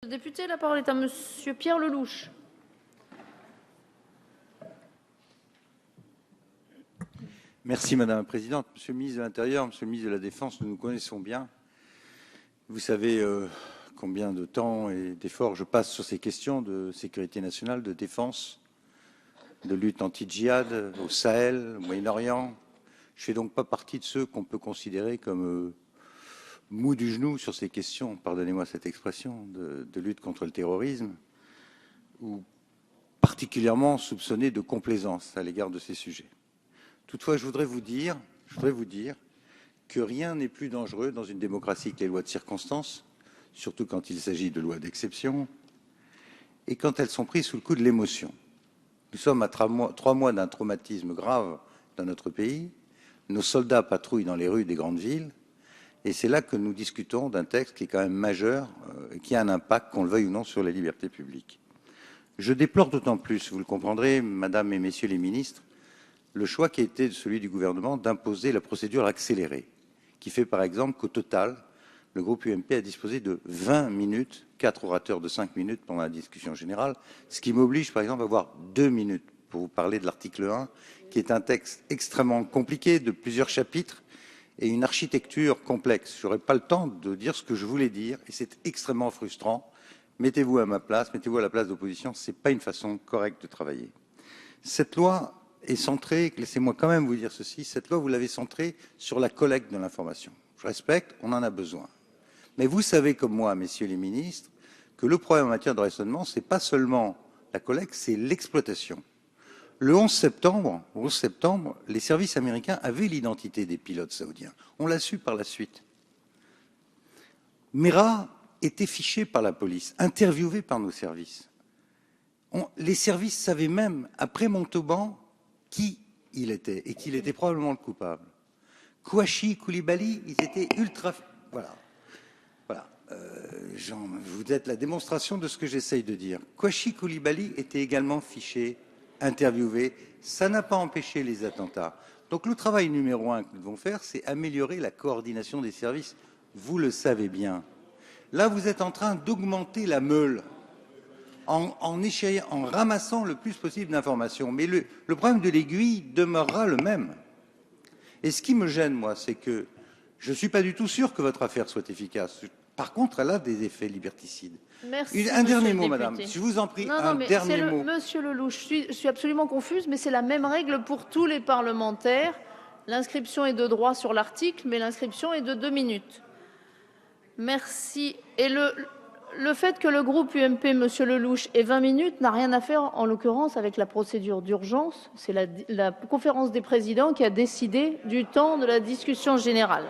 Député, la parole est à Monsieur Pierre Lellouche. Merci Madame la Présidente. Monsieur le ministre de l'Intérieur, Monsieur le ministre de la Défense, nous nous connaissons bien. Vous savez combien de temps et d'efforts je passe sur ces questions de sécurité nationale, de défense, de lutte anti-djihad au Sahel, au Moyen-Orient. Je ne fais donc pas partie de ceux qu'on peut considérer comme mous du genou sur ces questions, pardonnez-moi cette expression, de lutte contre le terrorisme, ou particulièrement soupçonnés de complaisance à l'égard de ces sujets. Toutefois, je voudrais vous dire que rien n'est plus dangereux dans une démocratie que les lois de circonstance, surtout quand il s'agit de lois d'exception, et quand elles sont prises sous le coup de l'émotion. Nous sommes à 3 mois d'un traumatisme grave dans notre pays. Nos soldats patrouillent dans les rues des grandes villes. Et c'est là que nous discutons d'un texte qui est quand même majeur et qui a un impact, qu'on le veuille ou non, sur la liberté publique. Je déplore d'autant plus, vous le comprendrez, Madame et Messieurs les ministres, le choix qui a été celui du gouvernement d'imposer la procédure accélérée, qui fait par exemple qu'au total, le groupe UMP a disposé de 20 minutes, 4 orateurs de 5 minutes pendant la discussion générale, ce qui m'oblige par exemple à avoir 2 minutes pour vous parler de l'article 1, qui est un texte extrêmement compliqué, de plusieurs chapitres, et une architecture complexe. Je n'aurai pas le temps de dire ce que je voulais dire, et c'est extrêmement frustrant. Mettez-vous à ma place, mettez-vous à la place d'opposition, ce n'est pas une façon correcte de travailler. Cette loi est centrée, laissez-moi quand même vous dire ceci, cette loi, vous l'avez centrée sur la collecte de l'information. Je respecte, on en a besoin. Mais vous savez comme moi, messieurs les ministres, que le problème en matière de renseignement, ce n'est pas seulement la collecte, c'est l'exploitation. Le 11 septembre, les services américains avaient l'identité des pilotes saoudiens. On l'a su par la suite. Mera était fiché par la police, interviewé par nos services. Les services savaient même, après Montauban, qui il était et qu'il était probablement le coupable. Kouachi, Koulibaly, ils étaient ultra... Voilà. Jean, vous êtes la démonstration de ce que j'essaye de dire. Kouachi Koulibaly était également fiché, interviewé. Ça n'a pas empêché les attentats. Donc le travail numéro 1 que nous devons faire, c'est améliorer la coordination des services. Vous le savez bien. Là, vous êtes en train d'augmenter la meule en ramassant le plus possible d'informations. Mais le problème de l'aiguille demeurera le même. Et ce qui me gêne, moi, c'est que je ne suis pas du tout sûr que votre affaire soit efficace. Par contre, elle a des effets liberticides. Merci, un dernier mot, député. Madame. Si je vous en prie, un dernier mot. Monsieur Lellouche, je suis absolument confuse, mais c'est la même règle pour tous les parlementaires. L'inscription est de droit sur l'article, mais l'inscription est de 2 minutes. Merci. Et le fait que le groupe UMP, Monsieur Lellouche, ait 20 minutes n'a rien à faire, en l'occurrence, avec la procédure d'urgence. C'est la conférence des présidents qui a décidé du temps de la discussion générale.